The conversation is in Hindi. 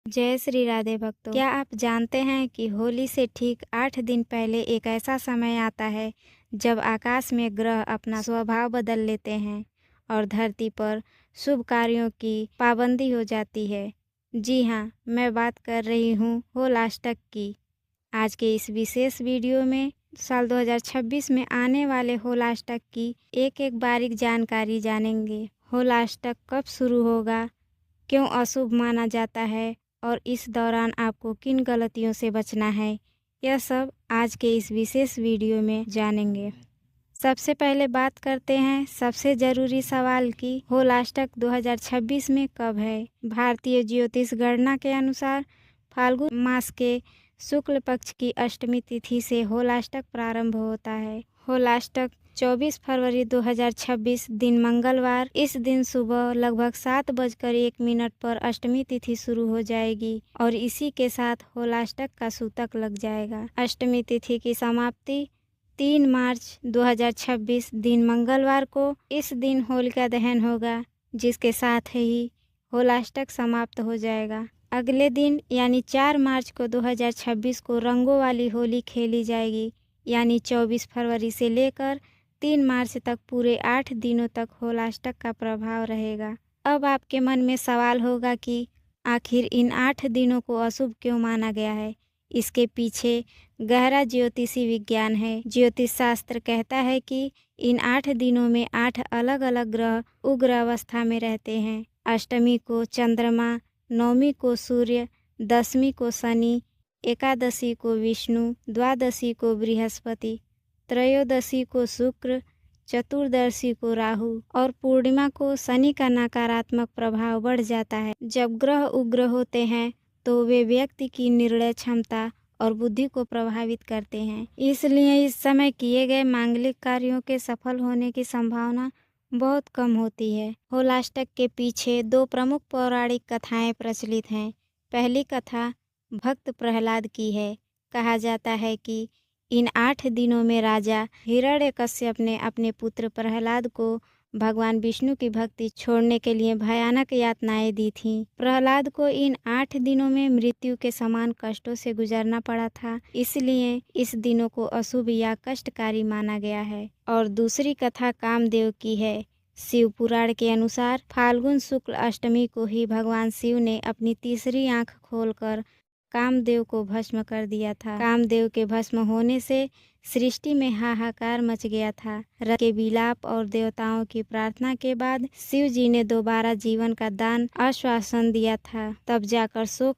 जय श्री राधे भक्तों। क्या आप जानते हैं कि होली से ठीक 8 दिन पहले एक ऐसा समय आता है जब आकाश में ग्रह अपना स्वभाव बदल लेते हैं और धरती पर शुभ कार्यों की पाबंदी हो जाती है। जी हाँ, मैं बात कर रही हूँ होलाष्टक की। आज के इस विशेष वीडियो में साल 2026 में आने वाले होलाष्टक की एक बारीक जानकारी जानेंगे। होलाष्टक कब शुरू होगा, क्यों अशुभ माना जाता है और इस दौरान आपको किन गलतियों से बचना है, यह सब आज के इस विशेष वीडियो में जानेंगे। सबसे पहले बात करते हैं सबसे ज़रूरी सवाल की, होलाष्टक 2026 में कब है। भारतीय ज्योतिष गणना के अनुसार फाल्गुन मास के शुक्ल पक्ष की अष्टमी तिथि से होलाष्टक प्रारंभ होता है। होलाष्टक 24 फरवरी 2026 दिन मंगलवार, इस दिन सुबह लगभग 7:01 पर अष्टमी तिथि शुरू हो जाएगी और इसी के साथ होलाष्टक का सूतक लग जाएगा। अष्टमी तिथि की समाप्ति 3 मार्च 2026 दिन मंगलवार को, इस दिन होलिका दहन होगा जिसके साथ ही होलाष्टक समाप्त हो जाएगा। अगले दिन यानी 4 मार्च को 2026 को रंगों वाली होली खेली जाएगी, यानी 24 फरवरी से लेकर 3 मार्च तक पूरे 8 दिनों तक होलाष्टक का प्रभाव रहेगा। अब आपके मन में सवाल होगा कि आखिर इन 8 दिनों को अशुभ क्यों माना गया है। इसके पीछे गहरा ज्योतिषी विज्ञान है। ज्योतिष शास्त्र कहता है कि इन 8 दिनों में 8 अलग अलग ग्रह उग्र अवस्था में रहते हैं। अष्टमी को चंद्रमा, नवमी को सूर्य, दशमी को शनि, एकादशी को विष्णु, द्वादशी को बृहस्पति, त्रयोदशी को शुक्र, चतुर्दशी को राहु और पूर्णिमा को शनि का नकारात्मक प्रभाव बढ़ जाता है। जब ग्रह उग्र होते हैं तो वे व्यक्ति की निर्णय क्षमता और बुद्धि को प्रभावित करते हैं। इसलिए इस समय किए गए मांगलिक कार्यों के सफल होने की संभावना बहुत कम होती है। होलाष्टक के पीछे 2 प्रमुख पौराणिक कथाएं प्रचलित हैं। पहली कथा भक्त प्रहलाद की है। कहा जाता है कि इन 8 दिनों में राजा हिरण्यकश्यप ने अपने पुत्र प्रहलाद को भगवान विष्णु की भक्ति छोड़ने के लिए भयानक यातनाएं दी थीं। प्रहलाद को इन 8 दिनों में मृत्यु के समान कष्टों से गुजरना पड़ा था, इसलिए इस दिनों को अशुभ या कष्टकारी माना गया है। और दूसरी कथा कामदेव की है। शिव पुराण के अनुसार फाल्गुन शुक्ल अष्टमी को ही भगवान शिव ने अपनी तीसरी आंख खोलकर कामदेव को भस्म कर दिया था। कामदेव के भस्म होने से सृष्टि में हाहाकार मच गया था। रक्त के विलाप और देवताओं की प्रार्थना के बाद शिव जी ने दोबारा जीवन का दान आश्वासन दिया था। तब जाकर शोक